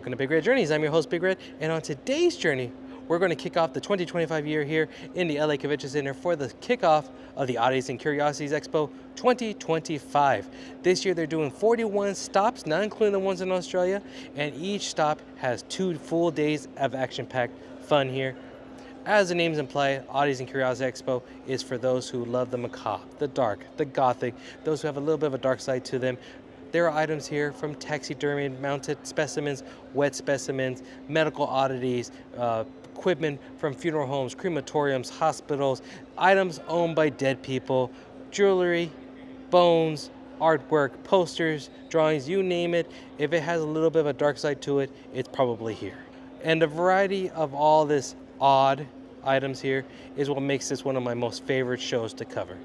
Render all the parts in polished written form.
Welcome to Big Red Journeys. I'm your host, Big Red, and on today's journey, we're going to kick off the 2025 year here in the LA Convention Center for the kickoff of the Oddities and Curiosities Expo 2025. This year, they're doing 41 stops, not including the ones in Australia, and each stop has 2 full days of action-packed fun here. As the names imply, Oddities and Curiosities Expo is for those who love the macabre, the dark, the gothic, those who have a little bit of a dark side to them. There are items here from taxidermy, mounted specimens, wet specimens, medical oddities, equipment from funeral homes, crematoriums, hospitals, items owned by dead people, jewelry, bones, artwork, posters, drawings, you name it. If it has a little bit of a dark side to it, it's probably here. And the variety of all this odd items here is what makes this one of my most favorite shows to cover.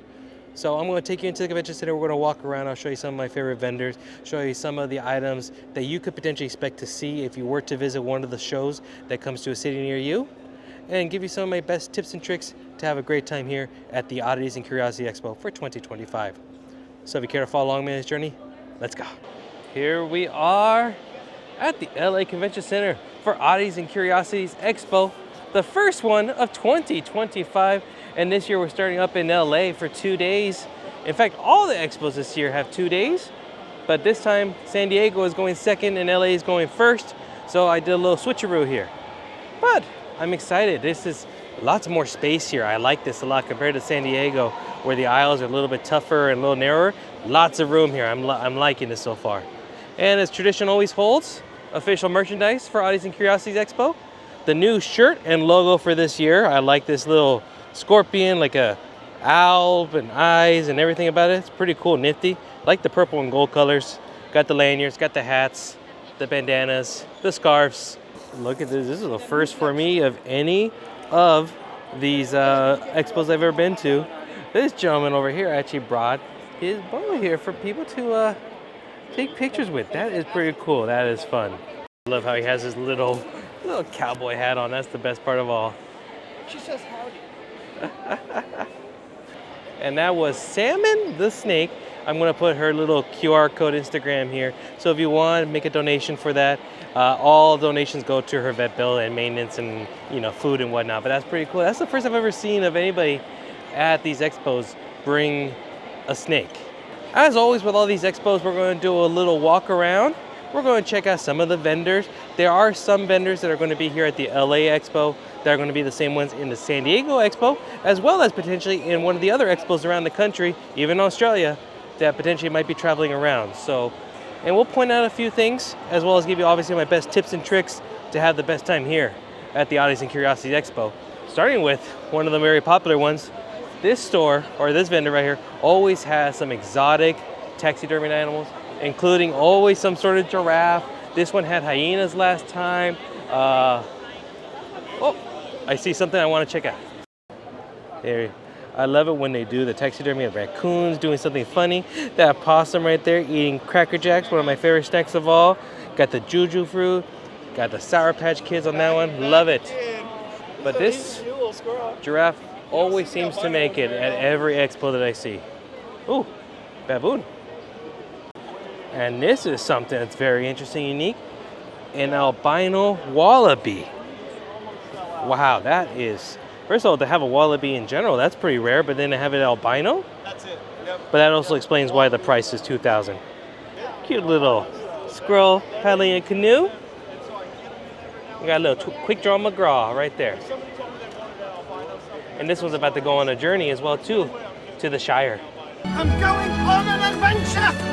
So I'm going to take you into the convention center. We're going to walk around. I'll show you some of my favorite vendors, show you some of the items that you could potentially expect to see if you were to visit one of the shows that comes to a city near you, and give you some of my best tips and tricks to have a great time here at the Oddities and Curiosity Expo for 2025. So if you care to follow along me on this journey, let's go. Here we are at the LA Convention Center for Oddities and Curiosities Expo, the first one of 2025. And this year we're starting up in LA for 2 days. In fact, all the expos this year have 2 days, but this time San Diego is going second and LA is going first. So I did a little switcheroo here. But I'm excited. This is lots more space here. I like this a lot compared to San Diego, where the aisles are a little bit tougher and a little narrower. Lots of room here. I'm liking this so far. And as tradition always holds, official merchandise for Oddities and Curiosities Expo. The new shirt and logo for this year. I like this little scorpion, like a owl and eyes and everything about it. It's pretty cool, nifty. Like the purple and gold colors. Got the lanyards, got the hats, the bandanas, the scarves. Look at this. This is the first for me of any of these expos I've ever been to. This gentleman over here actually brought his bow here for people to take pictures with. That is pretty cool. That is fun. I love how he has his little cowboy hat on. That's the best part of all. She says howdy. And that was Salmon the Snake. I'm going to put her little QR code Instagram here. So if you want to make a donation for that, all donations go to her vet bill and maintenance and food and whatnot. But that's pretty cool. That's the first I've ever seen of anybody at these expos bring a snake. As always with all these expos, we're going to do a little walk around. We're going to check out some of the vendors. There are some vendors that are going to be here at the LA Expo that are going to be the same ones in the San Diego Expo, as well as potentially in one of the other expos around the country, even Australia, that potentially might be traveling around. And we'll point out a few things, as well as give you obviously my best tips and tricks to have the best time here at the Oddities and Curiosities Expo. Starting with one of the very popular ones, this store, or this vendor right here, always has some exotic taxidermy animals, including always some sort of giraffe. This one had hyenas last time. Oh, I see something I want to check out. There, I love it when they do the taxidermy of raccoons doing something funny. That possum right there eating Cracker Jacks, one of my favorite snacks of all. Got the juju fruit, got the Sour Patch Kids on that one. Love it. But this giraffe always seems to make it at every expo that I see. Ooh, baboon. And this is something that's very interesting, unique. An albino wallaby. Wow, that is, first of all, to have a wallaby in general, that's pretty rare, but then to have it albino? That's it. Yep. But that also explains why the price is $2,000. Cute little squirrel paddling a canoe. We got a little quick draw McGraw right there. And this one's about to go on a journey as well, too, to the Shire. I'm going on an adventure!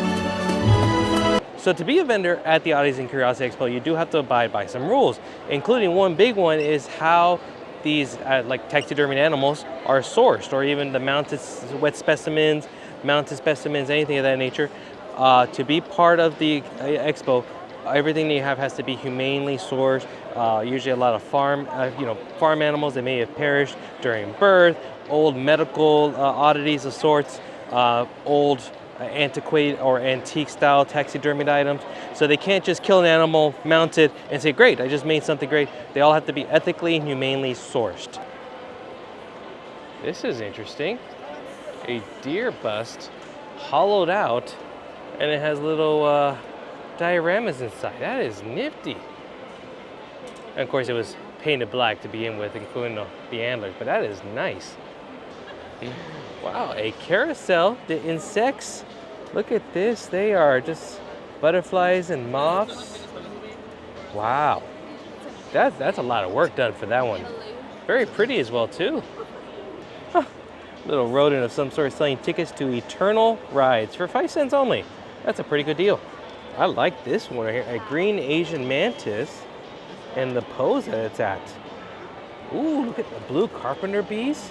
So to be a vendor at the Oddities and Curiosity Expo, you do have to abide by some rules, including one big one is how these like taxidermy animals are sourced, or even the mounted wet specimens, anything of that nature. To be part of the expo, everything that you have has to be humanely sourced. Usually a lot of farm animals that may have perished during birth, old medical oddities of sorts, old antiquated or antique style taxidermied items. So they can't just kill an animal, mount it, and say, great, I just made something great. They all have to be ethically and humanely sourced. This is interesting. A deer bust, hollowed out, and it has little dioramas inside. That is nifty. And of course, it was painted black to begin with, including the antlers, but that is nice. Wow, a carousel. The insects, look at this. They are just butterflies and moths. Wow, that's a lot of work done for that one. Very pretty as well, too. Huh. Little rodent of some sort selling tickets to Eternal Rides for 5 cents only. That's a pretty good deal. I like this one right here, a green Asian mantis and the pose that it's at. Ooh, look at the blue carpenter bees.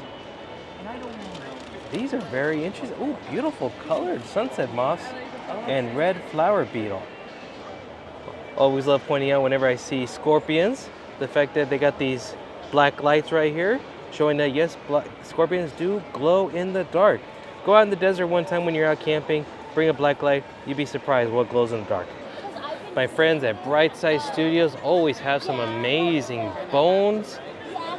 These are very interesting. Ooh, beautiful colored sunset moths and red flower beetle. Always love pointing out whenever I see scorpions, the fact that they got these black lights right here, showing that yes, scorpions do glow in the dark. Go out in the desert one time when you're out camping, bring a black light, you'd be surprised what glows in the dark. My friends at Brightside Studios always have some amazing bones,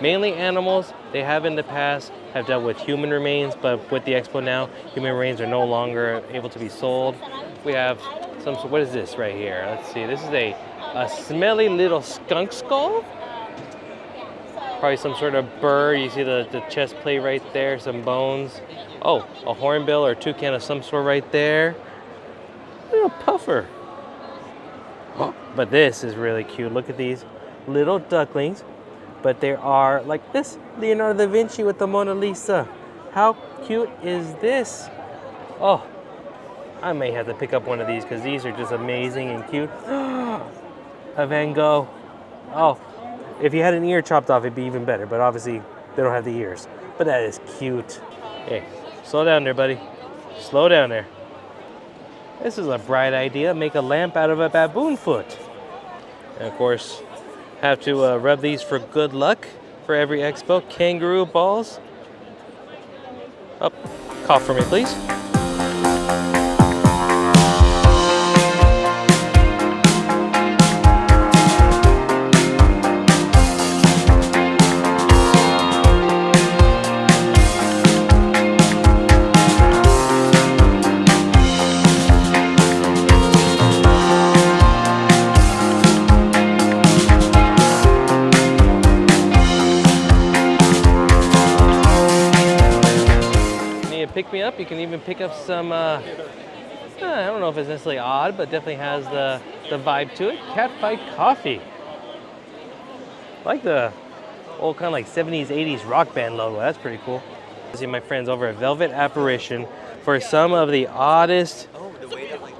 mainly animals. They have in the past have dealt with human remains, but with the expo now, human remains are no longer able to be sold. We have some, what is this right here? Let's see, this is a smelly little skunk skull. Probably some sort of bird. You see the chest plate right there, some bones. Oh, a hornbill or toucan of some sort right there. Little puffer. Oh, but this is really cute. Look at these little ducklings. But they are like this, Leonardo da Vinci with the Mona Lisa. How cute is this? Oh, I may have to pick up one of these because these are just amazing and cute. A Van Gogh. Oh, if you had an ear chopped off, it'd be even better, but obviously they don't have the ears. But that is cute. Hey, slow down there, buddy. Slow down there. This is a bright idea. Make a lamp out of a baboon foot. And of course, have to rub these for good luck for every expo. Kangaroo balls. Up, cough for me, please. Pick me up. You can even pick up some, I don't know if it's necessarily odd, but definitely has the vibe to it. Catfight Coffee. I like the old kind of like 70s, 80s rock band logo. That's pretty cool. See my friends over at Velvet Apparition for some of the oddest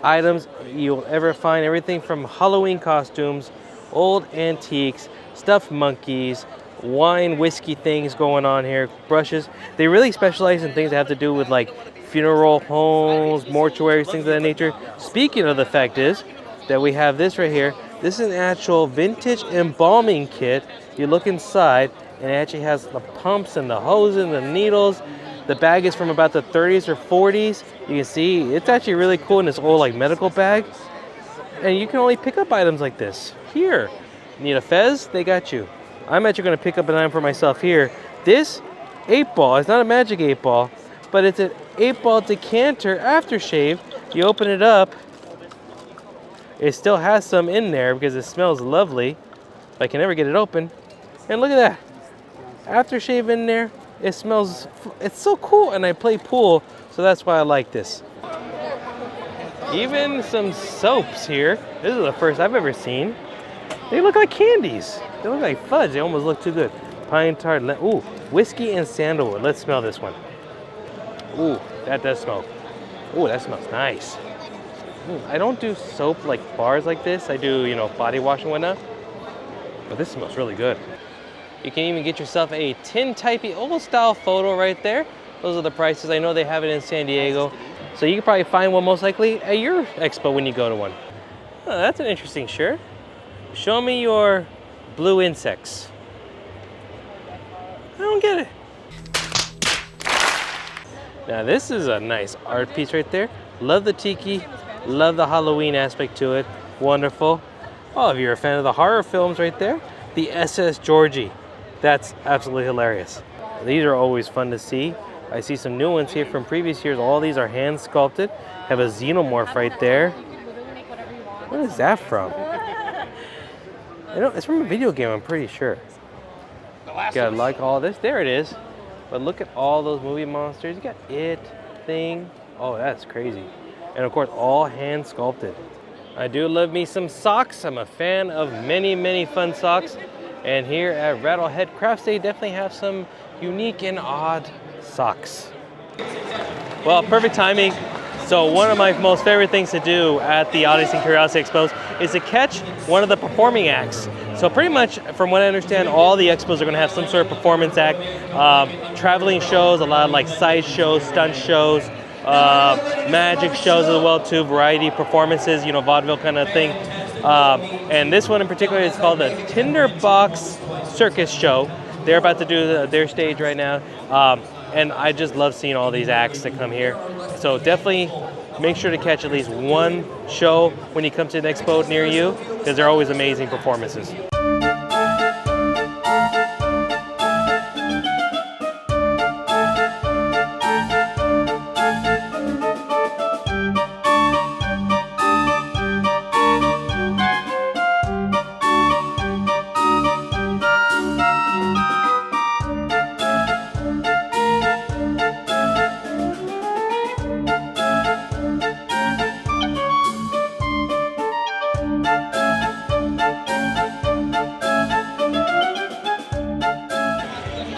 items you'll ever find. Everything from Halloween costumes, old antiques, stuffed monkeys, wine, whiskey things going on here, brushes. They really specialize in things that have to do with like funeral homes, mortuaries, things of that nature. Speaking of, the fact is that we have this right here. This is an actual vintage embalming kit. You look inside and it actually has the pumps and the hoses and the needles. The bag is from about the 30s or 40s. You can see it's actually really cool in this old like medical bag. And you can only pick up items like this here. Need a fez? They got you. I'm actually going to pick up an item for myself here. This 8-ball, it's not a magic 8-ball, but it's an 8-ball decanter aftershave. You open it up, it still has some in there because it smells lovely. I can never get it open. And look at that, aftershave in there. It smells, it's so cool, and I play pool, so that's why I like this. Even some soaps here. This is the first I've ever seen. They look like candies. They look like fudge. They almost look too good. Pine tar, ooh, whiskey and sandalwood. Let's smell this one. Ooh, that does smell. Ooh, that smells nice. Ooh, I don't do soap like bars like this. I do, you know, body wash and whatnot. But this smells really good. You can even get yourself a tintypey old style photo right there. Those are the prices. I know they have it in San Diego. So you can probably find one most likely at your expo when you go to one. Oh, that's an interesting shirt. Show me your blue insects. I don't get it. Now this is a nice art piece right there. Love the tiki, love the Halloween aspect to it. Wonderful. Oh, if you're a fan of the horror films right there, the SS Georgie. That's absolutely hilarious. These are always fun to see. I see some new ones here from previous years. All these are hand sculpted. Have a xenomorph right there. What is that from? You know, it's from a video game, I'm pretty sure. Got like all this. There it is. But look at all those movie monsters. You got It, Thing. Oh, that's crazy. And of course, all hand sculpted. I do love me some socks. I'm a fan of many, many fun socks. And here at Rattlehead Crafts, they definitely have some unique and odd socks. Well, perfect timing. So one of my most favorite things to do at the Oddities and Curiosities Expos is to catch one of the performing acts. So pretty much, from what I understand, all the expos are going to have some sort of performance act. Traveling shows, a lot of like sideshows, stunt shows, magic shows as well too, variety performances, you know, vaudeville kind of thing. And this one in particular is called the Tinderbox Circus Show. They're about to do their stage right now. And I just love seeing all these acts that come here. So definitely make sure to catch at least one show when you come to an expo near you, because they're always amazing performances.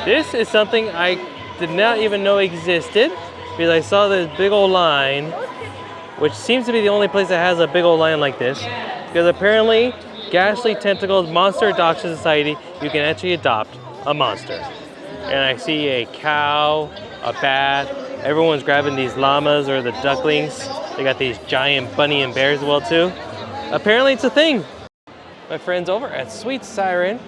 This is something I did not even know existed, because I saw this big old line, which seems to be the only place that has a big old line like this, because apparently Ghastly Tentacles Monster Adoption Society, you can actually adopt a monster. And I see a cow, a bat, everyone's grabbing these llamas or the ducklings. They got these giant bunny and bears as well too. Apparently it's a thing. My friends over at Sweet Siren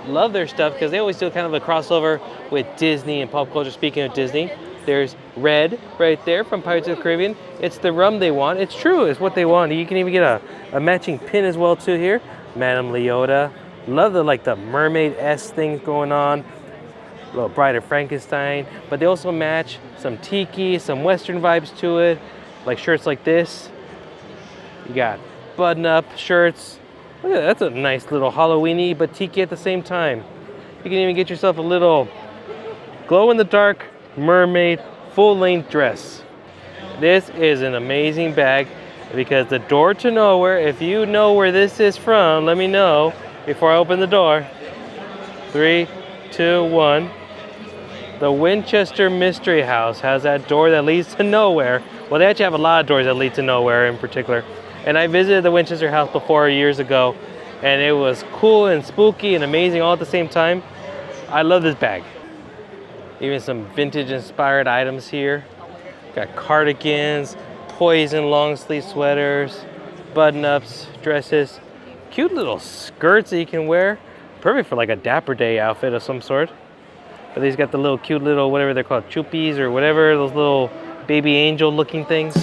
love their stuff because they always do kind of a crossover with Disney and pop culture. Speaking of Disney, there's Red right there from Pirates of the Caribbean. It's the rum they want. It's true, it's what they want. You can even get a matching pin as well too here. Madame Leota. Love the mermaid-esque things going on. A little Bride of Frankenstein. But they also match some tiki, some Western vibes to it. Like shirts like this. You got button-up shirts. Look at that, that's a nice little Halloween-y but tiki at the same time. You can even get yourself a little glow-in-the-dark mermaid full-length dress. This is an amazing bag because the door to nowhere, if you know where this is from, let me know before I open the door. 3, 2, 1. The Winchester Mystery House has that door that leads to nowhere. Well, they actually have a lot of doors that lead to nowhere in particular. And I visited the Winchester house before years ago, and it was cool and spooky and amazing all at the same time. I love this bag. Even some vintage inspired items here. Got cardigans, poison long sleeve sweaters, button-ups, dresses, cute little skirts that you can wear. Perfect for like a Dapper Day outfit of some sort. But these got the little cute little, whatever they're called, chuppies or whatever, those little baby angel looking things.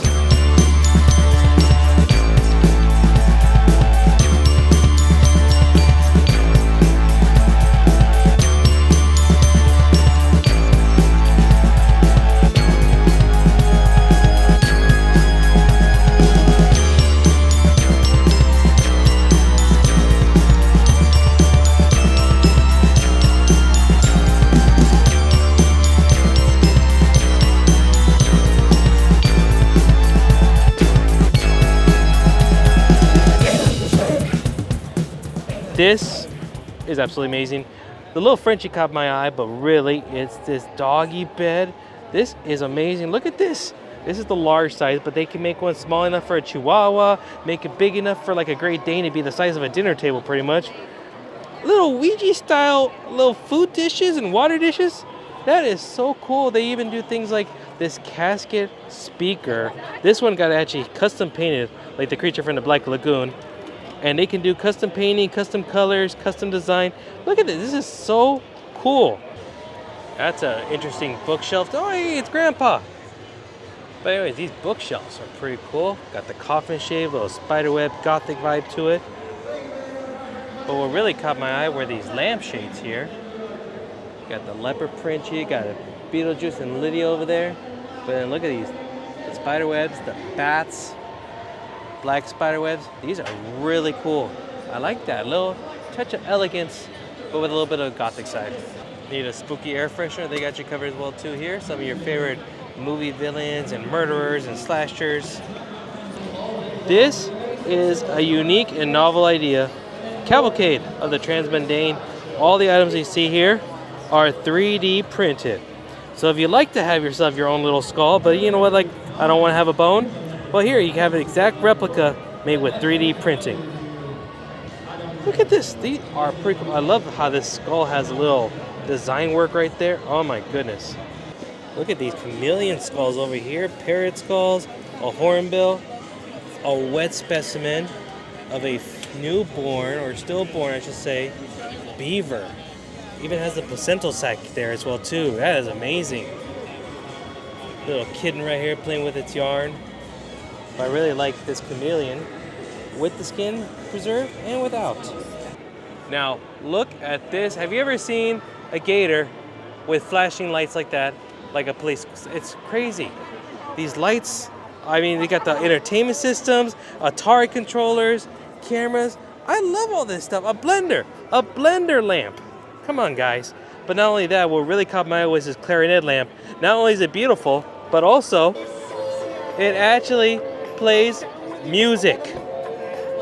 This is absolutely amazing. The little Frenchie caught my eye, but really it's this doggy bed. This is amazing. Look at this. This is the large size, but they can make one small enough for a Chihuahua, make it big enough for like a Great Dane to be the size of a dinner table pretty much. Little Ouija style little food dishes and water dishes. That is so cool. They even do things like this casket speaker. This one got actually custom painted like the creature from the Black Lagoon. And they can do custom painting, custom colors, custom design. Look at this, this is so cool. That's an interesting bookshelf. Oh, hey, it's Grandpa. But anyways, these bookshelves are pretty cool. Got the coffin shape, little spiderweb, gothic vibe to it. But what really caught my eye were these lampshades here. Got the leopard print here, got a Beetlejuice and Lydia over there. But then look at these, the spiderwebs, the bats. Black spider webs. These are really cool. I like that. Little touch of elegance, but with a little bit of gothic side. Need a spooky air freshener? They got you covered as well too here. Some of your favorite movie villains and murderers and slashers. This is a unique and novel idea. Cavalcade of the transmundane. All the items you see here are 3D printed. So if you like to have yourself your own little skull, but you know what, like I don't want to have a bone, well here you can have an exact replica made with 3D printing. Look at this. These are pretty cool. I love how this skull has a little design work right there. Oh my goodness. Look at these chameleon skulls over here. Parrot skulls, a hornbill, a wet specimen of a newborn, or stillborn I should say, beaver. Even has the placental sac there as well too. That is amazing. Little kitten right here playing with its yarn. I really like this chameleon with the skin preserved and without. Now look at this. Have you ever seen a gator with flashing lights like that, like a police? It's crazy. These lights, I mean, they got the entertainment systems, Atari controllers, cameras. I love all this stuff. A blender lamp. Come on, guys. But not only that, what really caught my eye was this clarinet lamp. Not only is it beautiful, but also it actually plays music.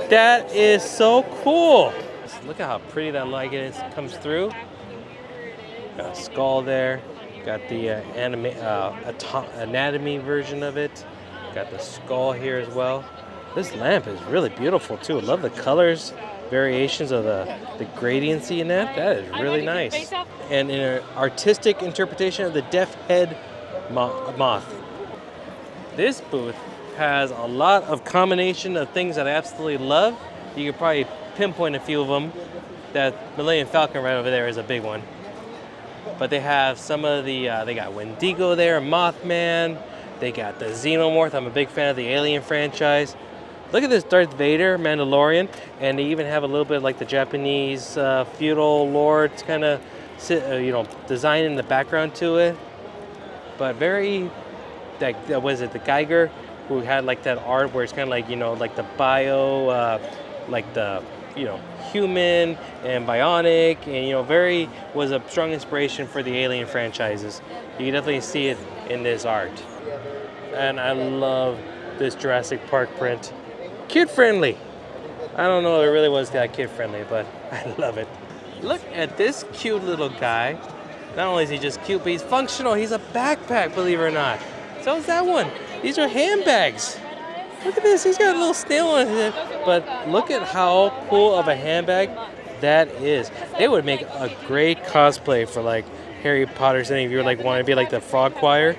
That is so cool. Look at how pretty that light is. Comes through. Got a skull there. Got the anatomy version of it. Got the skull here as well. This lamp is really beautiful too. I love the colors, variations of the gradiency in that. That is really nice. And in an artistic interpretation of the deaf head moth. This booth has a lot of combination of things that I absolutely love. You could probably pinpoint a few of them. That Millennium Falcon right over there is a big one. But they have some of the, they got Wendigo there, Mothman. They got the Xenomorph. I'm a big fan of the Alien franchise. Look at this Darth Vader, Mandalorian. And they even have a little bit like the Japanese feudal lord kind of, design in the background to it. But very, that was it, the Geiger, who had like that art where it's kind of like, like the bio, like the, human and bionic, and very was a strong inspiration for the Alien franchises. You can definitely see it in this art. And I love this Jurassic Park print. Kid friendly. I don't know if it really was that kid friendly, but I love it. Look at this cute little guy. Not only is he just cute, but he's functional. He's a backpack, believe it or not. So is that one. These are handbags. Look at this, he's got a little snail on his head. But look at how cool of a handbag that is. It would make a great cosplay for like Harry Potter. So any of you like want to be like the frog choir.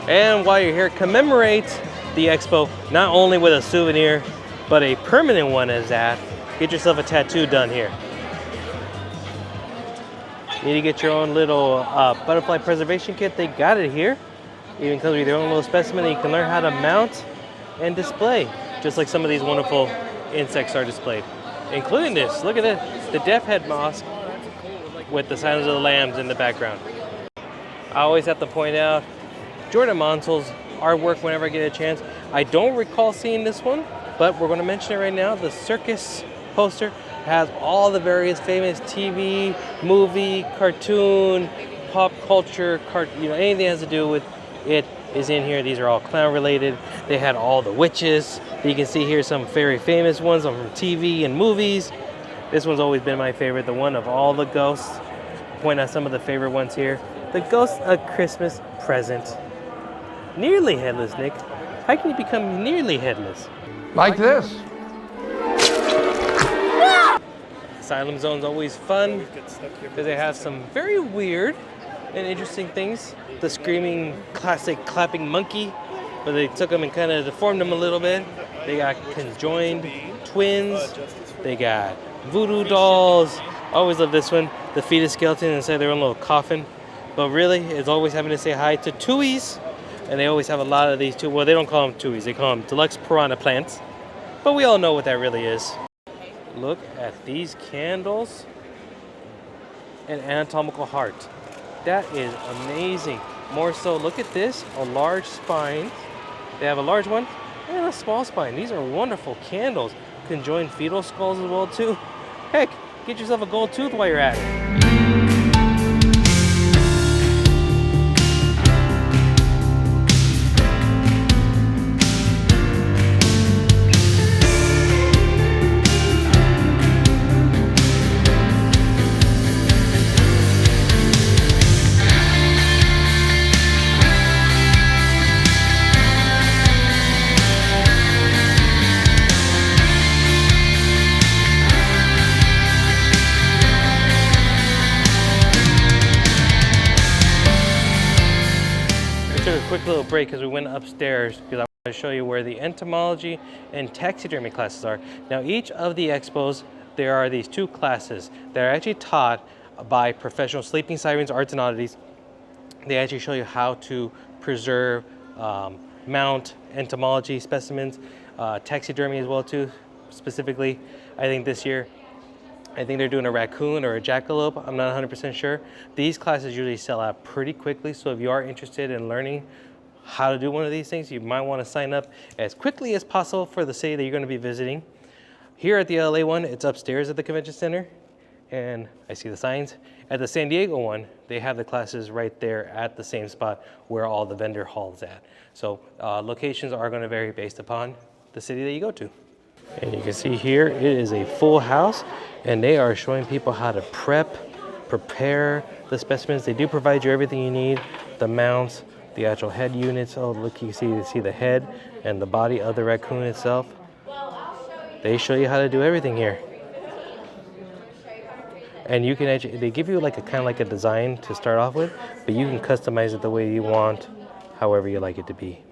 And while you're here, commemorate the expo, not only with a souvenir, but a permanent one as that. Get yourself a tattoo done here. Need to get your own little butterfly preservation kit. They got it here. Even comes with your own little specimen that you can learn how to mount and display, just like some of these wonderful insects are displayed, including this. Look at this, the deaf head moth with the Silence of the Lambs in the background. I always have to point out Jordan Monsol's artwork whenever I get a chance. I don't recall seeing this one, but we're going to mention it right now. The circus poster has all the various famous TV, movie, cartoon, pop culture, anything that has to do with it is in here. These are all clown related. They had all the witches. You can see here some very famous ones from TV and movies. This one's always been my favorite, the one of all the ghosts. Point out some of the favorite ones here. The Ghost of Christmas Present. Nearly headless, Nick. How can you become nearly headless? Like this. Asylum Zone's always fun because they have some very weird and interesting things. The screaming classic clapping monkey, but they took them and kind of deformed them a little bit. They got conjoined twins. They got voodoo dolls. I always love this one. The fetus skeleton inside their own little coffin. But really, it's always having to say hi to tuies. And they always have a lot of these too. Well, they don't call them tuies. They call them deluxe piranha plants. But we all know what that really is. Look at these candles. An anatomical heart. That is amazing. More so, look at this, a large spine. They have a large one and a small spine. These are wonderful candles. can join fetal skulls as well too. Heck, get yourself a gold tooth while you're at it. Took a quick little break because we went upstairs because I want to show you where the entomology and taxidermy classes are. Now, each of the expos, there are these two classes that are actually taught by professional sleeping sirens, arts and oddities. They actually show you how to preserve, mount entomology specimens, taxidermy as well too. Specifically, I think this year, I think they're doing a raccoon or a jackalope. I'm not 100% sure. These classes usually sell out pretty quickly. So if you are interested in learning how to do one of these things, you might want to sign up as quickly as possible for the city that you're going to be visiting. Here at the LA one, it's upstairs at the convention center. And I see the signs. At the San Diego one, they have the classes right there at the same spot where all the vendor halls at. So locations are going to vary based upon the city that you go to. And you can see here, it is a full house, and they are showing people how to prepare the specimens. They do provide you everything you need, the mounts, the actual head units. Oh, look, you see the head and the body of the raccoon itself. They show you how to do everything here. And you can actually, they give you like a kind of like a design to start off with, but you can customize it the way you want, however you like it to be.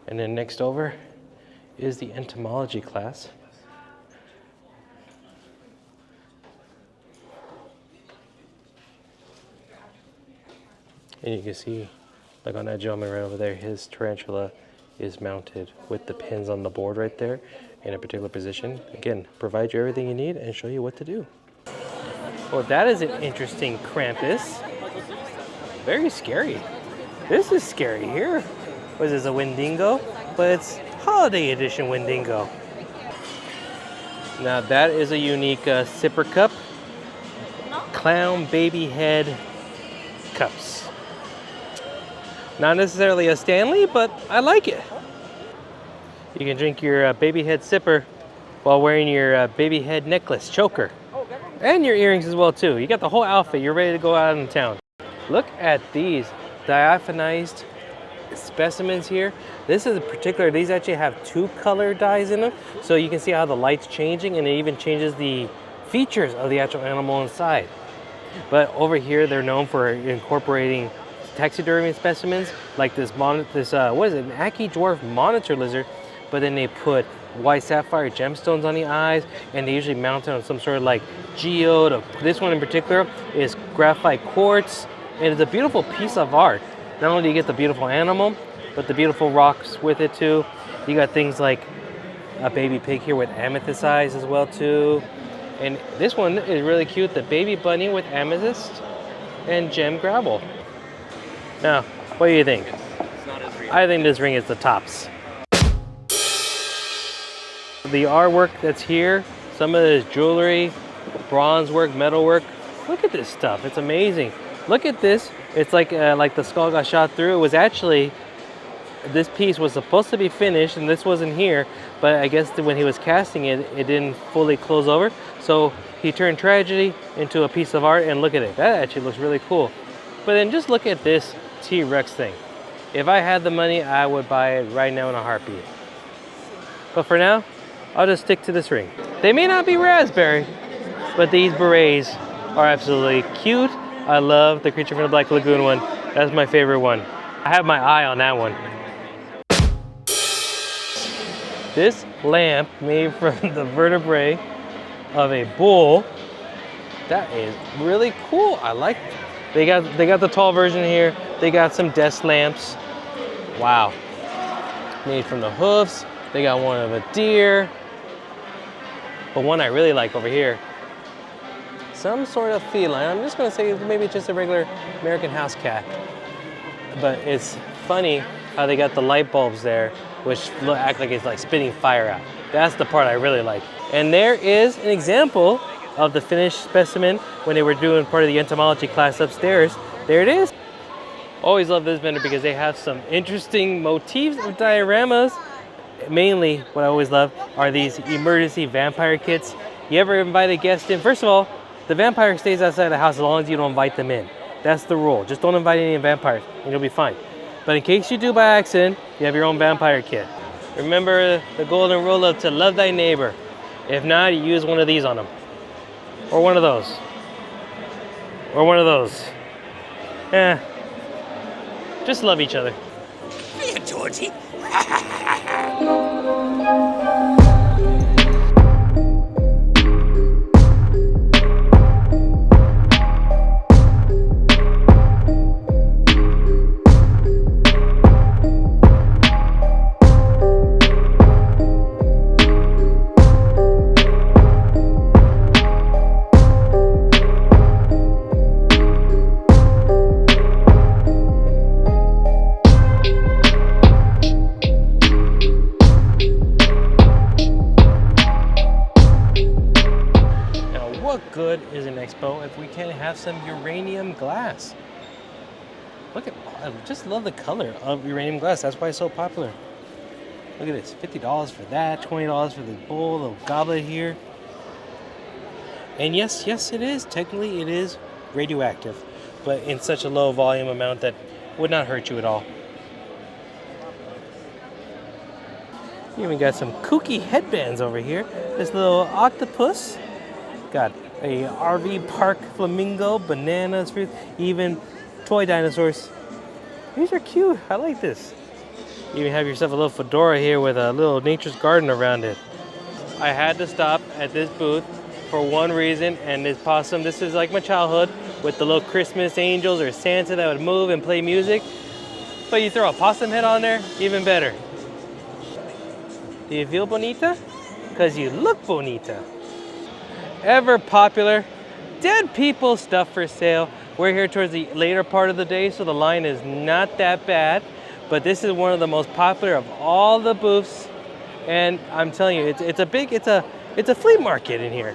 And then next over is the entomology class. And you can see, like on that gentleman right over there, his tarantula is mounted with the pins on the board right there in a particular position. Again, provide you everything you need and show you what to do. Well, that is an interesting Krampus. Very scary. This is scary here. What is this, a Wendigo? But it's holiday edition Wendigo. Now that is a unique sipper cup. Clown baby head cups. Not necessarily a Stanley, but I like it. You can drink your baby head sipper while wearing your baby head necklace, choker. And your earrings as well too. You got the whole outfit. You're ready to go out in town. Look at these diaphanized specimens here. This is particular, these actually have two color dyes in them. So you can see how the light's changing, and it even changes the features of the actual animal inside. But over here, they're known for incorporating taxidermy specimens like this, what is it, an Aki dwarf monitor lizard, but then they put white sapphire gemstones on the eyes, and they usually mount it on some sort of like geode. This one in particular is graphite quartz, and it's a beautiful piece of art. Not only do you get the beautiful animal, but the beautiful rocks with it too. You got things like a baby pig here with amethyst eyes as well too. And this one is really cute, the baby bunny with amethyst and gem gravel. Now, what do you think? I think this ring is the tops. The artwork that's here, some of this jewelry, bronze work, metal work. Look at this stuff, it's amazing. Look at this, it's like the skull got shot through. It was actually, this piece was supposed to be finished and this wasn't here, but I guess when he was casting it, it didn't fully close over. So he turned tragedy into a piece of art, and look at it. That actually looks really cool. But then just look at this T-Rex thing. If I had the money, I would buy it right now in a heartbeat. But for now, I'll just stick to this ring. They may not be raspberry, but these berets are absolutely cute. I love the Creature from the Black Lagoon one. That's my favorite one. I have my eye on that one. This lamp made from the vertebrae of a bull. That is really cool. I like it. They got the tall version here. They got some desk lamps. Wow. Made from the hoofs. They got one of a deer. But one I really like over here, some sort of feline. I'm just gonna say maybe just a regular American house cat. But it's funny how they got the light bulbs there, which act like it's like spitting fire out. That's the part I really like. And there is an example of the finished specimen when they were doing part of the entomology class upstairs. There it is. Always love this vendor because they have some interesting motifs of dioramas. Mainly, what I always love are these emergency vampire kits. You ever invite a guest in? First of all, the vampire stays outside the house as long as you don't invite them in. That's the rule. Just don't invite any vampires and you'll be fine. But in case you do by accident, you have your own vampire kit. Remember the golden rule of to love thy neighbor. If not, you use one of these on them. Or one of those. Or one of those. Just love each other. Here, Georgie. What good is an expo if we can't have some uranium glass? Look at, I just love the color of uranium glass. That's why it's so popular. Look at this, $50 for that, $20 for the bowl, the goblet here. And yes, it is. Technically, it is radioactive, but in such a low volume amount that would not hurt you at all. You even got some kooky headbands over here. This little octopus. Got a RV park flamingo, bananas, fruit, even toy dinosaurs. These are cute. I like this. You even have yourself a little fedora here with a little nature's garden around it. I had to stop at this booth for one reason, and this possum. This is like my childhood with the little Christmas angels or Santa that would move and play music. But you throw a possum head on there, even better. Do you feel bonita? Because you look bonita. Ever popular dead people stuff for sale. We're here towards the later part of the day, so the line is not that bad, but this is one of the most popular of all the booths, and I'm telling you, it's a flea market in here,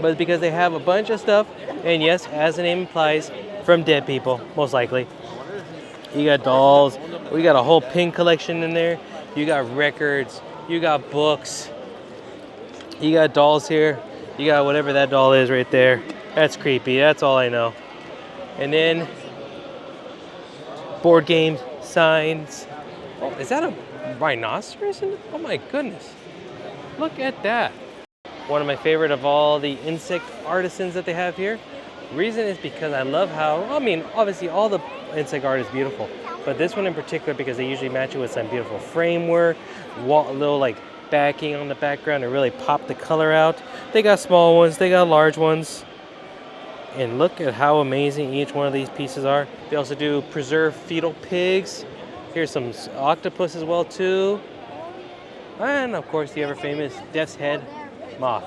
but it's because they have a bunch of stuff, and yes, as the name implies, from dead people, most likely. You got dolls, we got a whole pin collection in there, you got records, you got books, you got dolls here. You got whatever that doll is right there. That's creepy, that's all I know. And then board games, signs. Oh, is that a rhinoceros? Oh my goodness. Look at that. One of my favorite of all the insect artisans that they have here. Reason is because I love how, I mean, obviously all the insect art is beautiful, but this one in particular because they usually match it with some beautiful framework, a little like backing on the background to really pop the color out. They got small ones, they got large ones. And look at how amazing each one of these pieces are. They also do preserved fetal pigs. Here's some octopus as well too. And of course the ever famous death's head moth.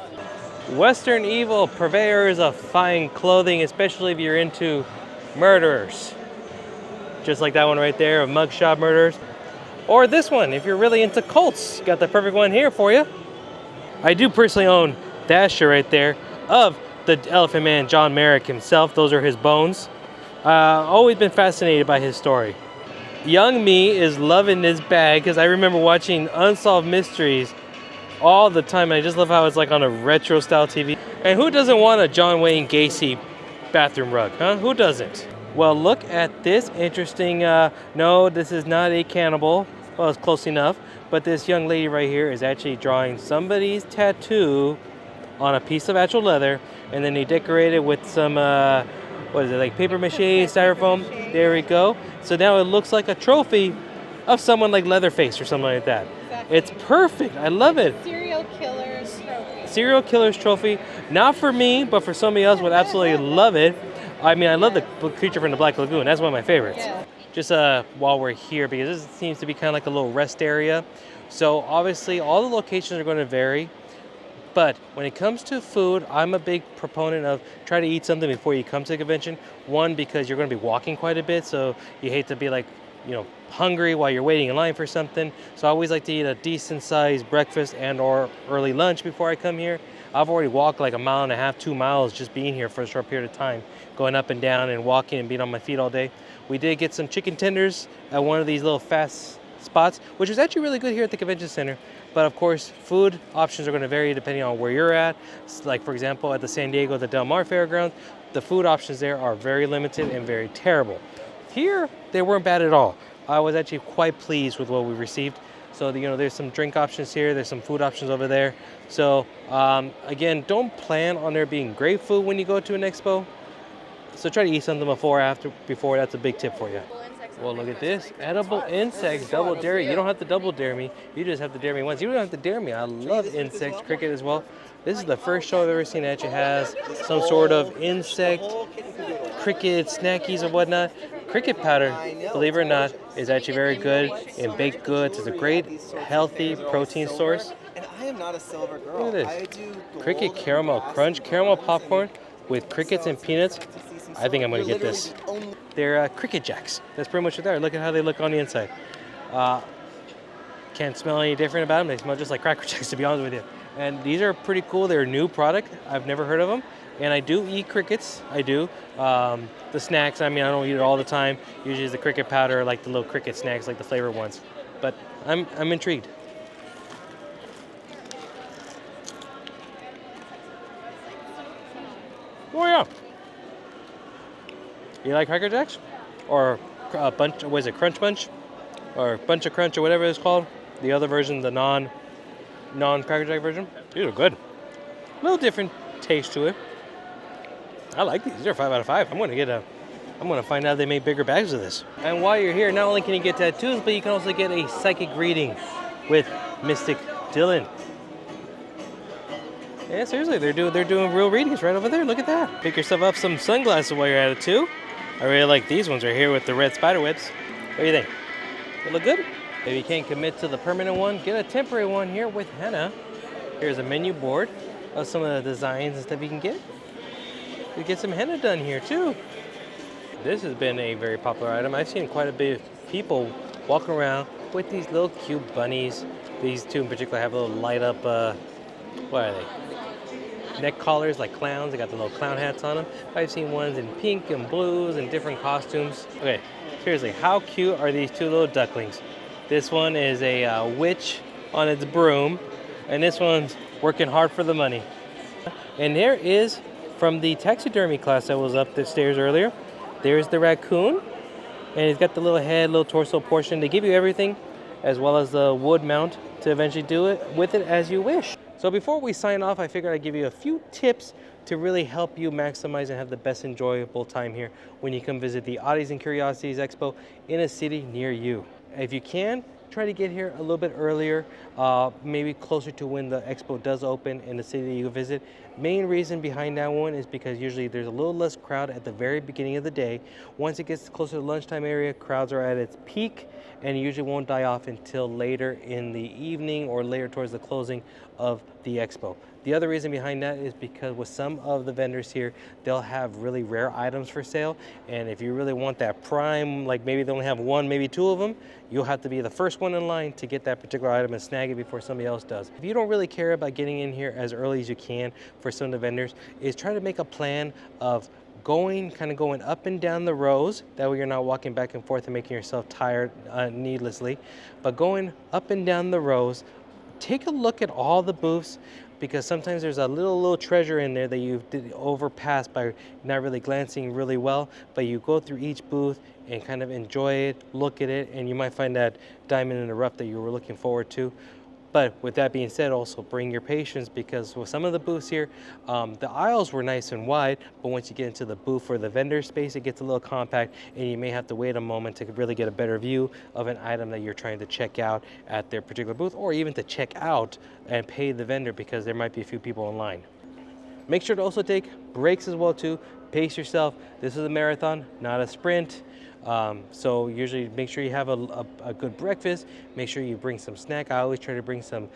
Western evil purveyors of fine clothing, especially if you're into murderers. Just like that one right there of mugshot murderers. Or this one, if you're really into cults. Got the perfect one here for you. I do personally own that shirt right there of the Elephant Man, John Merrick himself. Those are his bones. Always been fascinated by his story. Young me is loving this bag because I remember watching Unsolved Mysteries all the time. And I just love how it's like on a retro style TV. And who doesn't want a John Wayne Gacy bathroom rug, huh? Who doesn't? Well, look at this interesting, no, this is not a cannibal. Well, it's close enough. But this young lady right here is actually drawing somebody's tattoo on a piece of actual leather. And then they decorate it with some, what is it, like paper mache, styrofoam? There we go. So now it looks like a trophy of someone like Leatherface or something like that. Exactly. It's perfect. I love it. Serial killer's trophy. Serial killer's trophy. Not for me, but for somebody else would absolutely love it. I mean, I love the creature from the Black Lagoon. That's one of my favorites. Yeah. Just while we're here, because this seems to be kind of like a little rest area. So obviously all the locations are going to vary. But when it comes to food, I'm a big proponent of try to eat something before you come to the convention. One, because you're going to be walking quite a bit, so you hate to be like hungry while you're waiting in line for something. So I always like to eat a decent sized breakfast and or early lunch before I come here. I've already walked like 1.5 miles, 2 miles just being here for a short period of time, going up and down and walking and being on my feet all day. We did get some chicken tenders at one of these little fast spots, which was actually really good here at the convention center. But of course, food options are going to vary depending on where you're at. Like for example, at the San Diego, the Del Mar Fairgrounds, the food options there are very limited and very terrible. Here, they weren't bad at all. I was actually quite pleased with what we received. So there's some drink options here, there's some food options over there. So again, don't plan on there being great food when you go to an expo. So try to eat something before, that's a big tip for you. Well, look at this, edible insects, double dare. You don't have to double dare me, you just have to dare me once. You don't have to dare me, I love insects, cricket as well. This is the first show I've ever seen that actually has some sort of insect, cricket, snackies or whatnot. Cricket powder, believe it or not, is actually very good in baked goods. It's a great, healthy protein source. And I am not a silver girl. Look at I this. do Cricket caramel crunch, caramel popcorn with crickets and peanuts. I think I'm going to get this. They're cricket jacks. That's pretty much what they are. Look at how they look on the inside. Can't smell any different about them. They smell just like Cracker Jacks, to be honest with you. And these are pretty cool. They're a new product. I've never heard of them. And I do eat crickets. I do. The snacks, I don't eat it all the time. Usually it's the cricket powder, like the little cricket snacks, like the flavored ones. But I'm intrigued. Oh yeah. You like Cracker Jacks? Or a bunch, what is it, Crunch Bunch? Or Bunch of Crunch or whatever it's called. The other version, the non-Cracker Jack version. These are good. A little different taste to it. I like these. These are 5 out of 5. I'm gonna find out they make bigger bags of this. And while you're here, not only can you get tattoos, but you can also get a psychic reading with Mystic Dylan. Yeah, seriously, they're doing real readings right over there. Look at that. Pick yourself up some sunglasses while you're at it too. I really like these ones right here with the red spider webs. What do you think? They look good? If you can't commit to the permanent one, get a temporary one here with henna. Here's a menu board of some of the designs and stuff you can get. You get some henna done here too. This has been a very popular item. I've seen quite a bit of people walking around with these little cute bunnies. These two in particular have a little light up, what are they? Neck collars like clowns. They got the little clown hats on them. I've seen ones in pink and blues and different costumes. Okay, seriously, how cute are these two little ducklings? This one is a witch on its broom, and this one's working hard for the money. And there is, from the taxidermy class that was up the stairs earlier, there's the raccoon, and he's got the little head, little torso portion. They give you everything, as well as the wood mount to eventually do it with it as you wish. So before we sign off, I figured I'd give you a few tips to really help you maximize and have the best enjoyable time here when you come visit the Oddities and Curiosities Expo in a city near you. If you can, try to get here a little bit earlier, maybe closer to when the expo does open in the city that you visit. Main reason behind that one is because usually there's a little less crowd at the very beginning of the day. Once it gets closer to the lunchtime area, crowds are at its peak and usually won't die off until later in the evening or later towards the closing of the expo. The other reason behind that is because with some of the vendors here, they'll have really rare items for sale. And if you really want that prime, like maybe they only have one, maybe two of them, you'll have to be the first one in line to get that particular item and snag it before somebody else does. If you don't really care about getting in here as early as you can for some of the vendors, is try to make a plan of going up and down the rows. That way you're not walking back and forth and making yourself tired needlessly. But going up and down the rows, take a look at all the booths, because sometimes there's a little treasure in there that you've overpassed by not really glancing really well, but you go through each booth and kind of enjoy it, look at it, and you might find that diamond in the rough that you were looking forward to. But with that being said, also bring your patience, because with some of the booths here, the aisles were nice and wide, but once you get into the booth for the vendor space, it gets a little compact, and you may have to wait a moment to really get a better view of an item that you're trying to check out at their particular booth, or even to check out and pay the vendor, because there might be a few people in line. Make sure to also take breaks as well too. Pace yourself. This is a marathon, not a sprint. So usually make sure you have a good breakfast. Make sure you bring some snack. I always try to bring some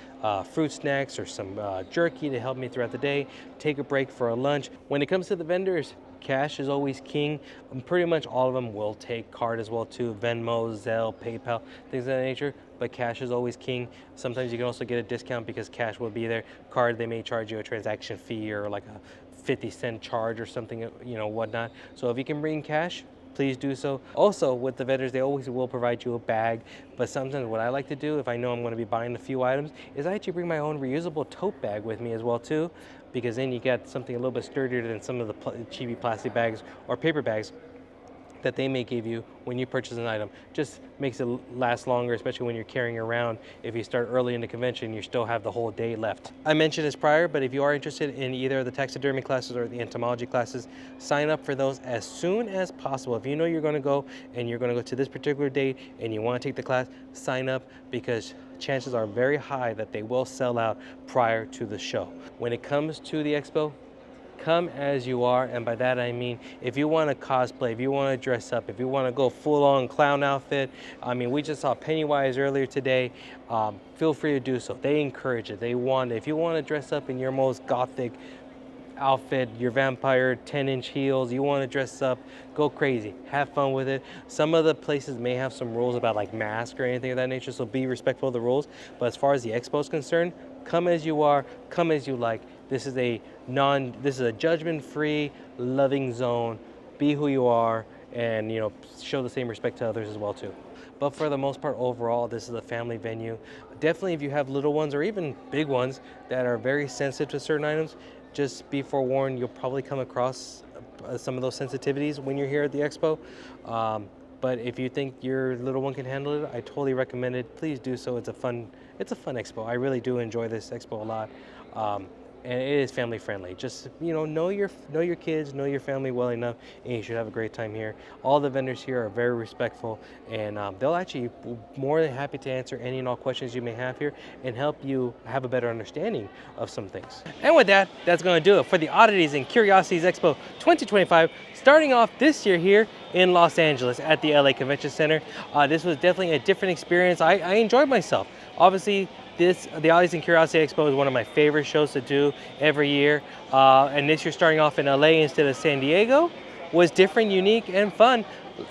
fruit snacks or some jerky to help me throughout the day. Take a break for a lunch. When it comes to the vendors, Cash is always king. Pretty much all of them will take card as well too. Venmo, Zelle, PayPal, things of that nature. But cash is always king. Sometimes you can also get a discount because cash will be there. Card, they may charge you a transaction fee or like a 50-cent charge or something, you know, whatnot. So if you can bring cash, please do so. Also, with the vendors, they always will provide you a bag, but sometimes what I like to do, if I know I'm going to be buying a few items, is I actually bring my own reusable tote bag with me as well too, because then you get something a little bit sturdier than some of the cheapy plastic bags or paper bags that they may give you when you purchase an item. Just makes it last longer, especially when you're carrying around. If you start early in the convention, you still have the whole day left. I mentioned this prior, but if you are interested in either the taxidermy classes or the entomology classes, sign up for those as soon as possible. If you know you're gonna go and you're gonna go to this particular date and you wanna take the class, sign up, because chances are very high that they will sell out prior to the show. When it comes to the expo, come as you are, and by that I mean if you want to cosplay, if you want to dress up, if you want to go full-on clown outfit. I mean, we just saw Pennywise earlier today. Feel free to do so. They encourage it. They want it. If you want to dress up in your most gothic outfit, your vampire 10-inch heels, you want to dress up, go crazy, have fun with it. Some of the places may have some rules about like masks or anything of that nature, so be respectful of the rules. But as far as the expo is concerned, come as you are, come as you like. This is a judgment-free, loving zone. Be who you are, and you know, show the same respect to others as well too. But for the most part, overall, this is a family venue. Definitely, if you have little ones or even big ones that are very sensitive to certain items, just be forewarned, you'll probably come across some of those sensitivities when you're here at the expo. But if you think your little one can handle it, I totally recommend it. Please do so. It's a fun expo. I really do enjoy this expo a lot. And it is family friendly. Just, you know your kids, know your family well enough, and you should have a great time here. All the vendors here are very respectful, and they'll actually be more than happy to answer any and all questions you may have here and help you have a better understanding of some things. And with that, that's going to do it for the Oddities and Curiosities Expo 2025, starting off this year here in Los Angeles at the LA Convention Center. This was definitely a different experience. I enjoyed myself. Obviously, the Oddities and Curiosity Expo is one of my favorite shows to do every year. And this year, starting off in LA instead of San Diego, was different, unique, and fun.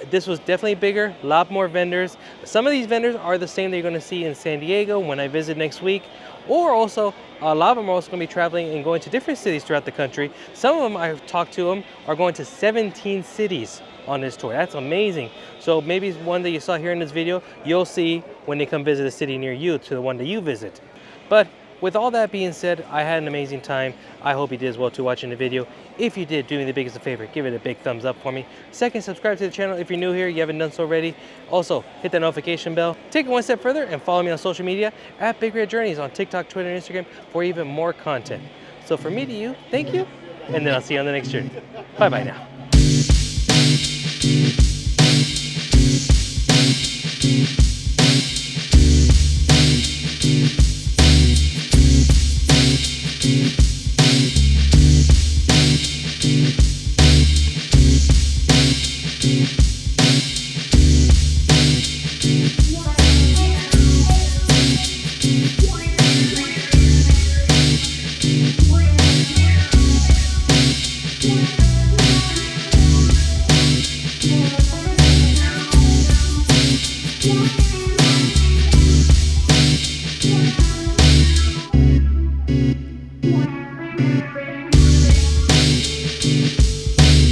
This was definitely bigger, a lot more vendors. Some of these vendors are the same that you're going to see in San Diego when I visit next week. Or also, a lot of them are also going to be traveling and going to different cities throughout the country. Some of them, I've talked to them, are going to 17 cities on this tour. That's amazing. So maybe one that you saw here in this video, you'll see when they come visit a city near you to the one that you visit. But with all that being said, I had an amazing time. I hope you did as well too watching the video. If you did, do me the biggest of favor, give it a big thumbs up for me. Second, subscribe to the channel if you're new here, you haven't done so already. Also, hit that notification bell. Take it one step further and follow me on social media at Big Red Journeys on TikTok, Twitter, and Instagram for even more content. So from me to you, thank you, and then I'll see you on the next journey. Bye-bye now.